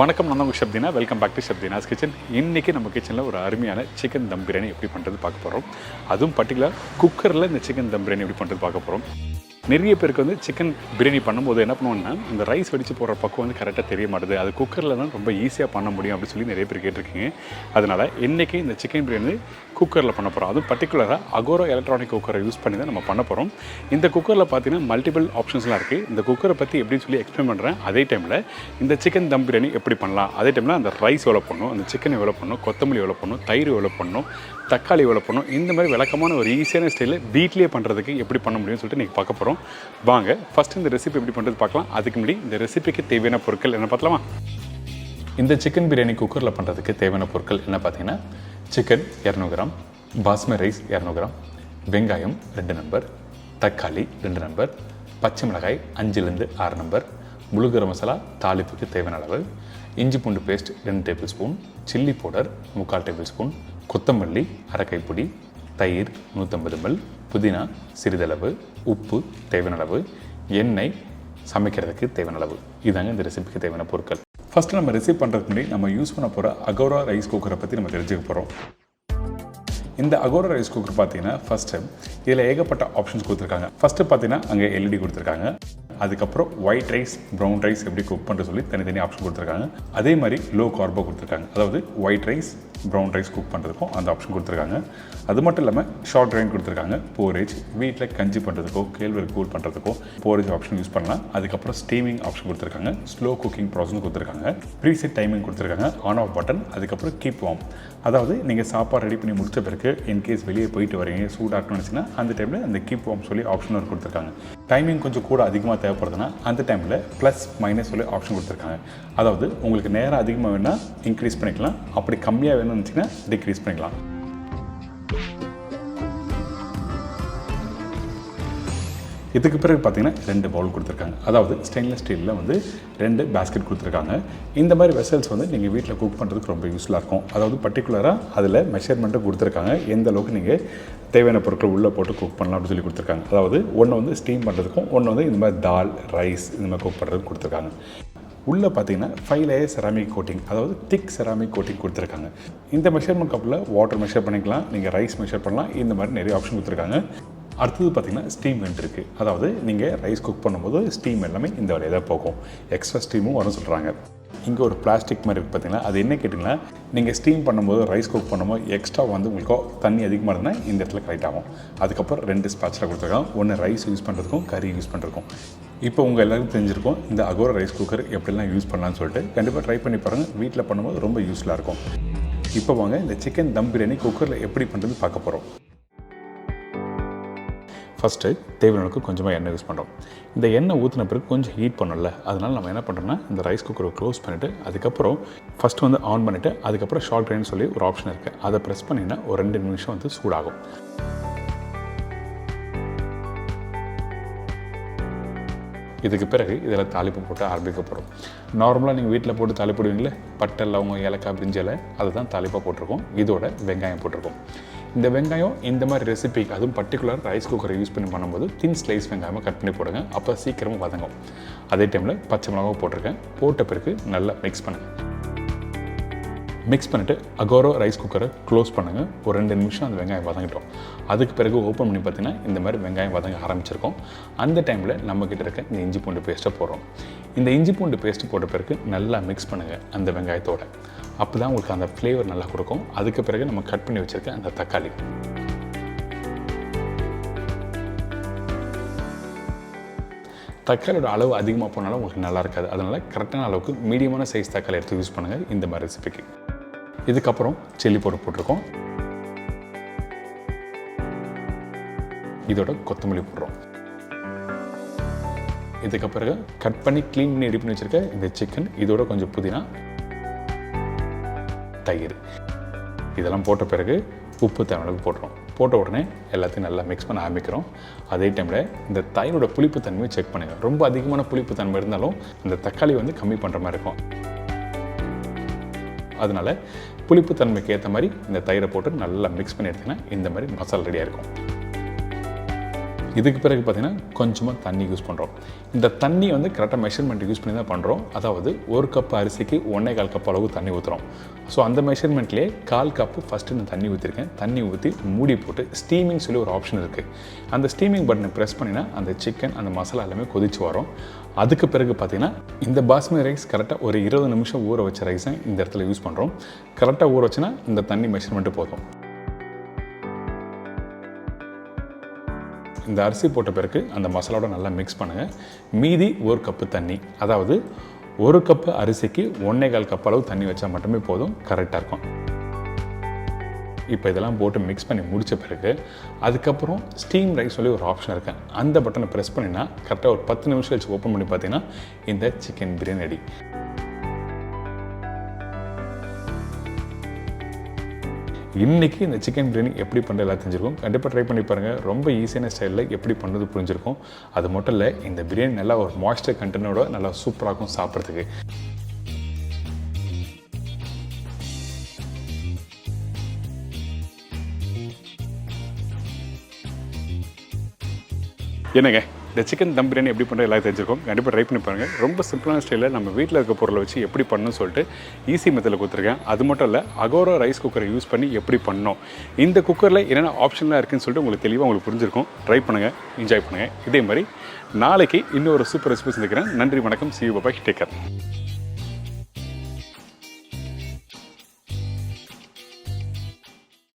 வணக்கம், நான் உங்கள் chef Deena. Welcome back to chef Deena's kitchen. இன்றைக்கி நம்ம கிச்சனில் ஒரு அருமையான சிக்கன் தம் பிரியாணி எப்படி பண்ணுறது பார்க்க போகிறோம். அதுவும் பர்டிகுலர் குக்கரில் இந்த சிக்கன் தம் பிரியாணி எப்படி பண்ணுறது பார்க்க போகிறோம். நிறைய பேருக்கு வந்து சிக்கன் பிரியாணி பண்ணும்போது என்ன பண்ணுவோம்னா, இந்த ரைஸ் வெடித்து போடுற பக்கம் வந்து கரெக்டாக தெரிய மாட்டுது. அது குக்கரில் தான் ரொம்ப ஈஸியாக பண்ண முடியும் அப்படின்னு சொல்லி நிறைய பேர் கேட்டிருக்கீங்க. அதனால் இன்றைக்கி இந்த சிக்கன் பிரியாணி குக்கரில் பண்ண போகிறோம். அதுவும் பர்டிகுலராக அகோரா எலக்ட்ரானிக் குக்கரை யூஸ் பண்ணி தான் நம்ம பண்ண போகிறோம். இந்த குக்கரில் பார்த்தீங்கன்னா மல்டிபிள் ஆப்ஷன்ஸ்லாம் இருக்குது. இந்த குக்கரை பற்றி எப்படின்னு சொல்லி எக்ஸ்பிளைன் பண்ணுறேன். அதே டைமில் இந்த சிக்கன் தம் பிரியாணி எப்படி பண்ணலாம், அதே டைமில் அந்த ரைஸ் எவ்வளோ பண்ணணும், அந்த சிக்கன் எவ்வளோ பண்ணணும், கொத்தமல்லி எவ்வளோ பண்ணணும், தயிர் எவ்வளோ பண்ணணும், தக்காளி எவ்வளோ பண்ணணும், இந்த மாதிரி விளக்கமான ஒரு ஈஸியான ஸ்டைலில் வீட்லேயே பண்ணுறதுக்கு எப்படி பண்ண முடியும்னு சொல்லிட்டு இன்றைக்கி பார்க்க போகிறோம். வாங்க ஃபஸ்ட்டு இந்த ரெசிபி எப்படி பண்ணுறது பார்க்கலாம். அதுக்கு முன்னாடி இந்த ரெசிபிக்கு தேவையான பொருட்கள் என்ன பார்க்கலாமா? இந்த சிக்கன் பிரியாணி குக்கரில் பண்ணுறதுக்கு தேவையான பொருட்கள் என்ன பார்த்தீங்கன்னா, chicken 200 gram, basmati rice 200 gram, வெங்காயம் 2 நம்பர், தக்காளி 2 நம்பர், பச்சை மிளகாய் 5லேருந்து 6 நம்பர், முழு கரம் மசாலா தாளிப்புக்கு தேவையான அளவு, இஞ்சி பூண்டு paste 2 tablespoon, chilli powder 3/4 tablespoon, கொத்தமல்லி அரை கைப்பிடி, தயிர் 150 ml, புதினா சிறிதளவு, உப்பு தேவையான அளவு, எண்ணெய் சமைக்கிறதுக்கு தேவையான அளவு. இதாங்க இந்த ரெசிபிக்கு தேவையான பொருட்கள். ஃபஸ்ட்டு நம்ம ரெசிபி பண்ணுறதுக்கு முன்னாடி நம்ம யூஸ் பண்ண போகிற அகோரா ரைஸ் குக்கரை பற்றி நம்ம தெரிஞ்சுக்க போகிறோம். இந்த அகோரா ரைஸ் குக்கர் பார்த்தீங்கன்னா ஃபஸ்ட்டு இதில் ஏகப்பட்ட ஆப்ஷன்ஸ் கொடுத்துருக்காங்க. ஃபஸ்ட்டு பார்த்தீங்கன்னா அங்கே எல்இடி கொடுத்துருக்காங்க. அதுக்கப்புறம் ஒயிட் ரைஸ், ப்ரௌன் ரைஸ் எப்படி குக் பண்ணுறது சொல்லி தனித்தனி ஆப்ஷன் கொடுத்துருக்காங்க. அதே மாதிரி லோ கார்போ கொடுத்துருக்காங்க. அதாவது white rice, brown rice cook பண்ணுறதுக்கும் அந்த ஆப்ஷன் கொடுத்துருக்காங்க. அது மட்டும் இல்லாமல் ஷார்ட் கிரைண்ட் கொடுத்துருக்காங்க. போரேஜ், வீட்டில் கஞ்சி பண்ணுறதுக்கோ கேழ்வரகு கூழ் பண்ணுறதுக்கோ போரேஜ் ஆப்ஷன் யூஸ் பண்ணலாம். அதுக்கப்புறம் ஸ்டீமிங் ஆப்ஷன் கொடுத்துருக்காங்க. ஸ்லோ குக்கிங் ப்ராசஸ் கொடுத்துருக்காங்க. ப்ரீசெட் டைமிங் கொடுத்துருக்காங்க. On off button. அதுக்கப்புறம் கீப் வார்ம். அதாவது நீங்கள் சாப்பாடு ரெடி பண்ணி முடிச்ச பிறகு இன்கேஸ் வெளியே போயிட்டு வரீங்க, சூடாக்கணும்னு நினச்சிங்கன்னா அந்த டைமில் அந்த கீப் வார்ம் சொல்லி ஆப்ஷன் ஒரு கொடுத்துருக்காங்க. டைமிங் கொஞ்சம் கூட அதிகமாக தேவைப்படுதுன்னா அந்த டைமில் ப்ளஸ் மைனஸ் சொல்லி ஆப்ஷன் கொடுத்துருக்காங்க. அதாவது உங்களுக்கு நேரம் அதிகமாக வேணால் இன்க்ரீஸ் பண்ணிக்கலாம், அப்படி கம்மியாக வேணும்னு நினச்சிங்கன்னா டிக்ரீஸ் பண்ணிக்கலாம். இதுக்கு பிறகு பார்த்தீங்கன்னா 2 பவுல் கொடுத்துருக்காங்க. அதாவது ஸ்டெயின்லெஸ் ஸ்டீலில் வந்து 2 பேஸ்கெட் கொடுத்துருக்காங்க. இந்த மாதிரி வெசல்ஸ் வந்து நீங்கள் வீட்டில் குக் பண்ணுறதுக்கு ரொம்ப யூஸ்ஃபுல்லாக இருக்கும். அதாவது பர்டிகுலராக அதில் மெஷர்மெண்ட்டும் கொடுத்துருக்காங்க. எந்த அளவுக்கு நீங்கள் தேவையான பொருட்கள் உள்ளே போட்டு குக் பண்ணலாம் அப்படின்னு சொல்லி கொடுத்துருக்காங்க. அதாவது ஒன்று வந்து ஸ்டீம் பண்ணுறதுக்கும், ஒன்று வந்து இந்த மாதிரி தால், ரைஸ் இந்த மாதிரி குக் பண்ணுறதுக்கு கொடுத்துருக்காங்க. உள்ளே பார்த்தீங்கன்னா 5 லேயர் செராமிக் கோட்டிங், அதாவது திக் செராமிக் கோட்டிங் கொடுத்துருக்காங்க. இந்த மெஷர்மெண்ட் கப்பில் வாட்டர் மெஷர் பண்ணிக்கலாம், நீங்கள் ரைஸ் மெஷர் பண்ணலாம். இந்த மாதிரி நிறைய ஆப்ஷன் கொடுத்துருக்காங்க. அடுத்தது பார்த்திங்கன்னா ஸ்டீம் வெண்ட் இருக்குது. அதாவது நீங்கள் ரைஸ் குக் பண்ணும்போது ஸ்டீம் எல்லாமே இந்த வழியாக தான் போகும். எக்ஸ்ட்ரா ஸ்டீமும் வரும் சொல்கிறாங்க. இங்கே ஒரு பிளாஸ்டிக் மாதிரி இருக்குது பார்த்தீங்கன்னா, அது என்ன கேட்டிங்கன்னா, நீங்கள் ஸ்டீம் பண்ணும்போது ரைஸ் குக் பண்ணும்போது எக்ஸ்ட்ரா வந்து உங்களுக்கு தண்ணி அதிகமாக இருந்தால் இந்த இடத்துல கரெக்ட் ஆகும். அதுக்கப்புறம் 2 ஸ்பாட்சில் கொடுத்துருக்காங்க. ஒன்று ரைஸ் யூஸ் பண்ணுறதுக்கும் கறி யூஸ் பண்ணுறதுக்கும். இப்போ உங்கள் எல்லாருக்கும் தெரிஞ்சிருக்கும் இந்த அகோரா ரைஸ் குக்கர் எப்படிலாம் யூஸ் பண்ணலான்னு சொல்லிட்டு. கண்டிப்பாக ட்ரை பண்ணி பாருங்கள். வீட்டில் பண்ணும்போது ரொம்ப யூஸ்ஃபுல்லாக இருக்கும். இப்போ வாங்க இந்த சிக்கன் தம் பிரியாணி குக்கரில் எப்படி பண்ணுறது பார்க்க போகிறோம். ஃபஸ்ட்டு தேவையான அளவுக்கு கொஞ்சமாக எண்ணெய் யூஸ் பண்ணுறோம். இந்த எண்ணெய் ஊற்றின பிறகு கொஞ்சம் ஹீட் பண்ணல, அதனால் நம்ம என்ன பண்ணுறோம்னா இந்த ரைஸ் குக்கரை க்ளோஸ் பண்ணிவிட்டு அதுக்கப்புறம் ஃபஸ்ட்டு வந்து ஆன் பண்ணிவிட்டு அதுக்கப்புறம் ஷார்ட் கிரைண்ட் சொல்லி ஒரு ஆப்ஷன் இருக்குது. அதை ப்ரெஸ் பண்ணிங்கன்னா ஒரு 2 நிமிஷம் வந்து சூடாகும். இதுக்கு பிறகு இதில் தாளிப்பு போட்டு ஆரம்பிக்க போகிறோம். நார்மலாக நீங்கள் வீட்டில் போட்டு தாளிப்பிடுவீங்களே, பட்டை, லவங்கம், ஏலக்காய், பிரிஞ்சில், அதை தான் தாளிப்பாக போட்டிருக்கோம். இதோட வெங்காயம் போட்டிருக்கோம். இந்த வெங்காயம் இந்த மாதிரி ரெசிபிக்கு, அதுவும் பர்டிகுலர் ரைஸ் குக்கரை யூஸ் பண்ணி பண்ணும்போது தின் ஸ்லைஸ் வெங்காயமாக கட் பண்ணி போடுங்க. அப்போ சீக்கிரமாக வதங்கும். அதே டைமில் பச்சை மிளகாவும் போட்டிருக்கேன். போட்ட பிறகு நல்லா மிக்ஸ் பண்ணுங்கள். மிக்ஸ் பண்ணிவிட்டு அகோரா ரைஸ் குக்கரை க்ளோஸ் பண்ணுங்கள். ஒரு 2 நிமிஷம் அந்த வெங்காயம் வதங்கிட்டோம். அதுக்கு பிறகு ஓப்பன் பண்ணி பார்த்தீங்கன்னா இந்த மாதிரி வெங்காயம் வதங்க ஆரம்பிச்சிருக்கோம். அந்த டைமில் நம்மக்கிட்ட இருக்க இந்த இஞ்சி பூண்டு பேஸ்ட்டை போடுறோம். இந்த இஞ்சி பூண்டு பேஸ்ட்டு போட்ட பிறகு நல்லா மிக்ஸ் பண்ணுங்கள் அந்த வெங்காயத்தோடு. அப்போ தான் உங்களுக்கு அந்த ஃப்ளேவர் நல்லா கொடுக்கும். அதுக்கு பிறகு நம்ம கட் பண்ணி வச்சுருக்க அந்த தக்காளி, தக்காளியோட அளவு அதிகமாக போனாலும் உங்களுக்கு நல்லா இருக்காது. அதனால் கரெக்டான அளவுக்கு மீடியமான சைஸ் தக்காளி எடுத்து யூஸ் பண்ணுங்கள் இந்த மாதிரி ரெசிபிக்கு. இதுக்கப்புறம் சில்லி பவுடர் போட்டிருக்கோம். இதோட கொத்தமல்லி போடுறோம். இதுக்கு பிறகு கட் பண்ணி க்ளீன் பண்ணி ரெடி பண்ணி வச்சுருக்க இந்த சிக்கன், இதோட கொஞ்சம் புதினா, தயிர், இதெல்லாம் போட்ட பிறகு உப்பு தேவையான போட்டுரும். போட்ட உடனே எல்லாத்தையும் நல்லா மிக்ஸ் பண்ண ஆரம்பிக்கிறோம். அதே டைமில் இந்த தயிரோட புளிப்பு தன்மையை செக் பண்ணுங்கள். ரொம்ப அதிகமான புளிப்பு தன்மை இருந்தாலும் இந்த தக்காளி வந்து கம்மி பண்ணுற மாதிரி இருக்கும். அதனால் புளிப்பு தன்மைக்கு ஏற்ற மாதிரி இந்த தயிரை போட்டு நல்லா மிக்ஸ் பண்ணி எடுத்திங்கன்னா இந்த மாதிரி மசாலா ரெடியாக இருக்கும். இதுக்கு பிறகு பார்த்திங்கன்னா கொஞ்சமாக தண்ணி யூஸ் பண்ணுறோம். இந்த தண்ணி வந்து கரெக்டாக மெஷர்மெண்ட் யூஸ் பண்ணி தான் பண்ணுறோம். அதாவது 1 கப் அரிசிக்கு 1.25 கப் அளவு தண்ணி ஊற்றுறோம். ஸோ அந்த மெஷர்மெண்ட்லேயே 1/4 கப்பு ஃபஸ்ட்டு நான் தண்ணி ஊற்றிருக்கேன். தண்ணி ஊற்றி மூடி போட்டு ஸ்டீமிங் சொல்லி ஒரு ஆப்ஷன் இருக்குது. அந்த ஸ்டீமிங் பட்டனை ப்ரெஸ் பண்ணினா அந்த சிக்கன் அந்த மசாலா எல்லாமே கொதிச்சு வரும். அதுக்கு பிறகு பார்த்திங்கன்னா இந்த பாஸ்மதி ரைஸ் கரெக்டாக ஒரு 20 நிமிஷம் ஊற வச்ச ரைஸை இந்த இடத்துல யூஸ் பண்ணுறோம். கரெக்டாக ஊற வச்சுன்னா இந்த தண்ணி மெஷர்மெண்ட்டு போதும். இந்த அரிசி போட்ட பிறகு அந்த மசாலாவோட நல்லா மிக்ஸ் பண்ணுங்கள். மீதி 1 கப்பு தண்ணி, அதாவது 1 கப்பு அரிசிக்கு 1.25 கப் அளவு தண்ணி வச்சா மட்டுமே போதும், கரெக்டாக இருக்கும். இப்போ இதெல்லாம் போட்டு மிக்ஸ் பண்ணி முடித்த பிறகு அதுக்கப்புறம் ஸ்டீம் ரைஸ் சொல்லி ஒரு ஆப்ஷன் இருக்குது. அந்த பட்டனை ப்ரெஸ் பண்ணினா கரெக்டாக ஒரு 10 நிமிஷம் கழிச்சு ஓப்பன் பண்ணி பார்த்தீங்கன்னா இந்த சிக்கன் பிரியாணி ரெடி. இன்றைக்கி இந்த சிக்கன் பிரியாணி எப்படி பண்ணுறது எல்லாம் தெரிஞ்சிருக்கும். கண்டிப்பாக ட்ரை பண்ணி பாருங்கள். ரொம்ப ஈஸியான ஸ்டைலில் எப்படி பண்ணுறது புரிஞ்சிருக்கும். அது மட்டும் இல்லை, இந்த பிரியாணி நல்லா ஒரு மாய்ஸ்டர் கண்டென்ட்டோட நல்லா சூப்பராக இருக்கும் சாப்பிட்றதுக்கு. என்னங்க, இந்த சிக்கன் தம் பிரியாணி எப்படி பண்ணுறது எல்லாம் தெரிஞ்சிருக்கும். கண்டிப்பாக ட்ரை பண்ணி பாருங்கள். ரொம்ப சிம்பிளான ஸ்டைலில் நம்ம வீட்டில் இருக்க பொருளை வச்சு எப்படி பண்ணணும்னு சொல்லிட்டு ஈஸி மெத்தடில் கொடுத்துருக்கேன். அது மட்டும் இல்லை, அகோரா ரைஸ் குக்கரை யூஸ் பண்ணி எப்படி பண்ணணும், இந்த குக்கரில் என்னென்ன ஆப்ஷன்லாம் இருக்குதுன்னு சொல்லிட்டு உங்களுக்கு தெளிவாக உங்களுக்கு புரிஞ்சிருக்கும். ட்ரை பண்ணுங்கள், என்ஜாய் பண்ணுங்கள். இதே மாதிரி நாளைக்கு இன்னொரு சூப்பர் ரெசிபி சந்திக்கிறேன். நன்றி, வணக்கம். See you, bye, take care.